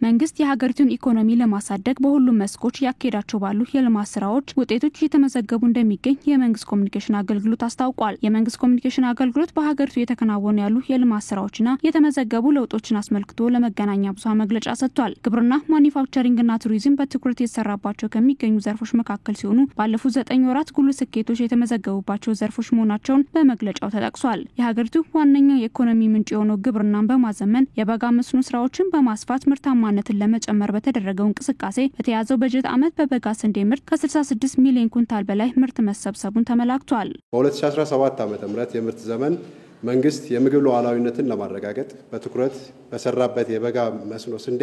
መንግስት የሀገሪቱን ኢኮኖሚ ለማሳደግ በሁሉም መስኮች ያካሄዳቸው ባሉ የልማት ስራዎች ውጤቶች እየተመዘገቡ እንደሚገኝ የመንግስት ኮሚኒኬሽን አገልግሎት አስታውቋል። የመንግስት ኮሚኒኬሽን አገልግሎት በሀገሪቱ የተከናወኑ ያሉ የልማት ስራዎችና የተመዘገቡ ለውጦችን አስመልክቶ ለመገናኛ ብዙሃን መግለጫ ሰጥቷል። ግብርና፣ ማኒፋክቸሪንግና ቱሪዝም በትኩረት የተሰራባቸው ከሚገኙ ዘርፎች መካከል ሲሆኑ ባለፉት 9 ወራት ጉልህ ስኬቶች የተመዘገቡባቸው ዘርፎች መሆናቸውን በመግለጫው ተጠቅሷል። የሀገሪቱ ዋነኛው የኢኮኖሚ ምንጭ የሆነው ግብርናን በማዘመን የበጋ መስኖ ስራዎችን በማስፋት ምርታማነትን ለመጨመር በተደረገው እንቅስቃሴ በተያዘው በጀት ዓመት በበጋ ስንዴ ምርት ከ66 ሚሊዮን ኩንታል በላይ ምርት መሰብሰቡን ተመላክቷል። በ2017 ዓ.ም የምርት ዘመን መንግስት የምግብ ሉዓላዊነትን ለማረጋገጥ በትኩረት በሰራበት የበጋ መስኖ ስንዴ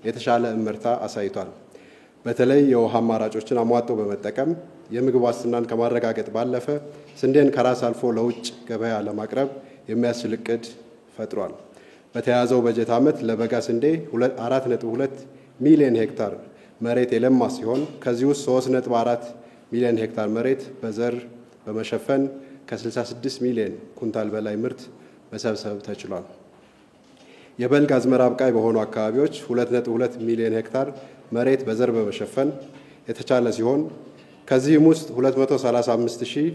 የተሻለ እምርታ አሳይቷል። በተለይ የውሃ አማራጮችን አሟጦ በመጠቀም የምግብ ዋስትናን ከማረጋገጥ ባለፈ ስንዴን ከራስ አልፎ ለውጭ ገበያ ለማቅረብ የሚያስችል እቅድ ፈጥሯል። በተያዘው በጀት ዓመት ለበጋ ስንዴ 4.2 ሚሊዮን ሄክታር መሬት የለማ ሲሆን ከዚህ ውስጥ 3.4 ሚሊዮን ሄክታር መሬት በዘር በመሸፈን ከ66 ሚሊዮን ኩንታል በላይ ምርት መሰብሰብ ተችሏል። የበልግ አዝመራ አብቃይ በሆኑ አካባቢዎች 2.2 ሚሊዮን ሄክታር መሬት በዘር በመሸፈን የተቻለ ሲሆን ከዚህም ውስጥ 235,000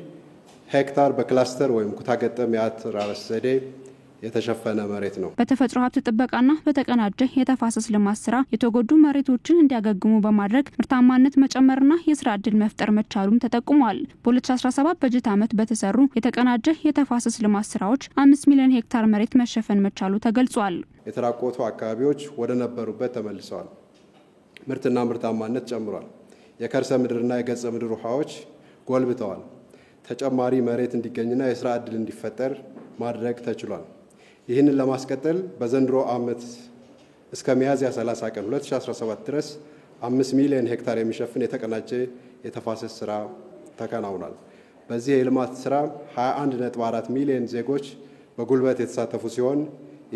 ሄክታር በክላስተር ወይም ኩታገጠም የአተራረስ ዘዴ የተሸፈነ መሬት ነው። በተፈጥሮ ሀብት ጥበቃና በተቀናጀ የተፋሰስ ልማት ስራ የተጎዱ መሬቶችን እንዲያገግሙ በማድረግ ምርታማነት መጨመርና የስራ ዕድል መፍጠር መቻሉም ተጠቁሟል። በ2017 በጀት ዓመት በተሰሩ የተቀናጀ የተፋሰስ ልማት ስራዎች 5 ሚሊዮን ሄክታር መሬት መሸፈን መቻሉ ተገልጿል። የተራቆቱ አካባቢዎች ወደ ነበሩበት ተመልሰዋል። ምርትና ምርታማነት ጨምሯል። የከርሰ ምድርና የገጸ ምድር ውሃዎች ጎልብተዋል። ተጨማሪ መሬት እንዲገኝና የስራ ዕድል እንዲፈጠር ማድረግ ተችሏል። ይህንን ለማስቀጠል በዘንድሮ ዓመት እስከ ሚያዝያ 30 ቀን 2017 ድረስ 5 ሚሊዮን ሄክታር የሚሸፍን የተቀናጀ የተፋሰስ ስራ ተከናውኗል። በዚህ የልማት ስራ 21.4 ሚሊዮን ዜጎች በጉልበት የተሳተፉ ሲሆን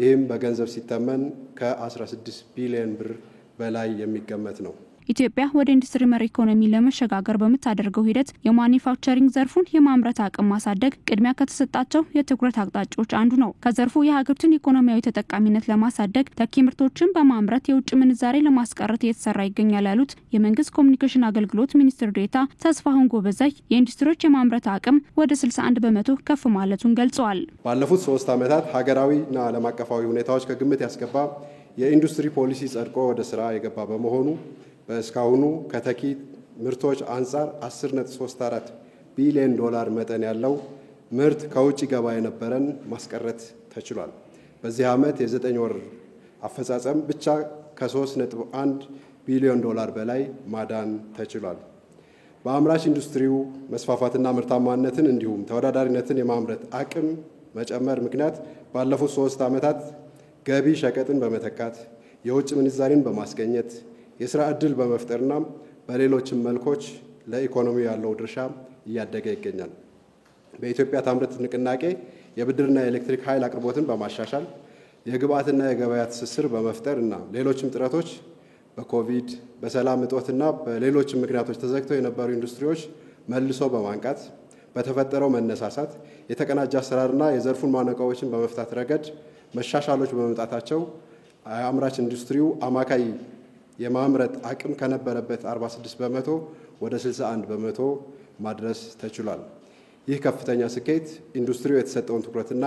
ይህም በገንዘብ ሲተመን ከ16 ቢሊዮን ብር በላይ የሚገመት ነው። ኢትዮጵያ ወደ ኢንዱስትሪ መር ኢኮኖሚ ለመሸጋገር በምታደርገው ሂደት የማኒፋክቸሪንግ ዘርፉን የማምረት አቅም ማሳደግ ቅድሚያ ከተሰጣቸው የትኩረት አቅጣጫዎች አንዱ ነው። ከዘርፉ የሀገሪቱን ኢኮኖሚያዊ ተጠቃሚነት ለማሳደግ ተኪ ምርቶችን በማምረት የውጭ ምንዛሬ ለማስቀረት እየተሰራ ይገኛል ያሉት የመንግስት ኮሚኒኬሽን አገልግሎት ሚኒስትር ዴኤታ ተስፋሁን ጎበዛይ የኢንዱስትሪዎች የማምረት አቅም ወደ 61 በመቶ ከፍ ማለቱን ገልጸዋል። ባለፉት 3 ዓመታት ሀገራዊና ዓለም አቀፋዊ ሁኔታዎች ከግምት ያስገባ የኢንዱስትሪ ፖሊሲ ጸድቆ ወደ ስራ የገባ በመሆኑ በእስካሁኑ ከተኪ ምርቶች አንጻር 10.34 ቢሊዮን ዶላር መጠን ያለው ምርት ከውጭ ገባ የነበረን ማስቀረት ተችሏል። በዚህ ዓመት የ9 ወር አፈጻጸም ብቻ ከ3.1 ቢሊዮን ዶላር በላይ ማዳን ተችሏል። በአምራች ኢንዱስትሪው መስፋፋትና ምርታማነትን እንዲሁም ተወዳዳሪነትን የማምረት አቅም መጨመር ምክንያት ባለፉት 3 ዓመታት ገቢ ሸቀጥን በመተካት የውጭ ምንዛሬን በማስገኘት የስራ ዕድል በመፍጠርና በሌሎችም መልኮች ለኢኮኖሚ ያለው ድርሻ እያደገ ይገኛል። በኢትዮጵያ ታምርት ንቅናቄ የብድርና የኤሌክትሪክ ኃይል አቅርቦትን በማሻሻል የግብአትና የገበያ ትስስር በመፍጠርና ሌሎችም ጥረቶች በኮቪድ በሰላም እጦትና በሌሎችም ምክንያቶች ተዘግተው የነበሩ ኢንዱስትሪዎች መልሶ በማንቃት በተፈጠረው መነሳሳት የተቀናጀ አሰራርና የዘርፉን ማነቆዎችን በመፍታት ረገድ መሻሻሎች በመምጣታቸው አምራች ኢንዱስትሪው አማካይ የማምረት አቅም ከነበረበት 46 በመቶ ወደ 61 በመቶ ማድረስ ተችሏል። ይህ ከፍተኛ ስኬት ኢንዱስትሪው የተሰጠውን ትኩረትና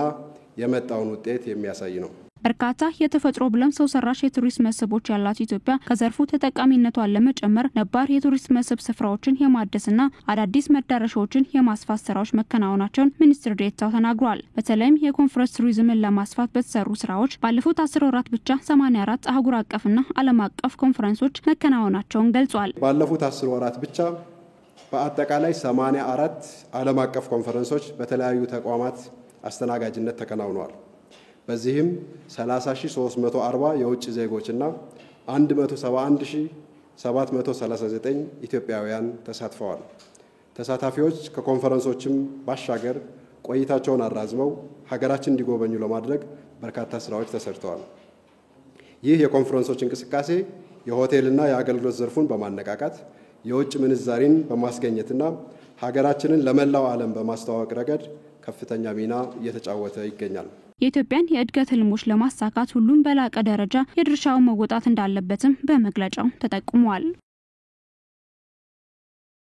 የመጣውን ውጤት የሚያሳይ ነው። በርካታ የተፈጥሮ ብለም ሰው ሰራሽ የቱሪስት መስህቦች ያላት ኢትዮጵያ ከዘርፉ ተጠቃሚነቷን ለመጨመር ነባር የቱሪስት መስህብ ስፍራዎችን የማደስና አዳዲስ መዳረሻዎችን የማስፋት ስራዎች መከናወናቸውን ሚኒስትር ዴኤታው ተናግሯል። በተለይም የኮንፈረንስ ቱሪዝምን ለማስፋት በተሰሩ ስራዎች ባለፉት 10 ወራት ብቻ 84 አህጉር አቀፍና ዓለም አቀፍ ኮንፈረንሶች መከናወናቸውን ገልጿል። ባለፉት 10 ወራት ብቻ በአጠቃላይ 84 ዓለም አቀፍ ኮንፈረንሶች በተለያዩ ተቋማት አስተናጋጅነት ተከናውነዋል። በዚህም 30,340 የውጭ ዜጎችና 171,739 ኢትዮጵያውያን ተሳትፈዋል። ተሳታፊዎች ከኮንፈረንሶችም ባሻገር ቆይታቸውን አራዝመው ሀገራችን እንዲጎበኙ ለማድረግ በርካታ ስራዎች ተሰርተዋል። ይህ የኮንፈረንሶች እንቅስቃሴ የሆቴልና የአገልግሎት ዘርፉን በማነቃቃት የውጭ ምንዛሪን በማስገኘትና ሀገራችንን ለመላው ዓለም በማስተዋወቅ ረገድ ከፍተኛ ሚና እየተጫወተ ይገኛል። የኢትዮጵያን የእድገት ህልሞች ለማሳካት ሁሉም በላቀ ደረጃ የድርሻውን መወጣት እንዳለበትም በመግለጫው ተጠቁሟል።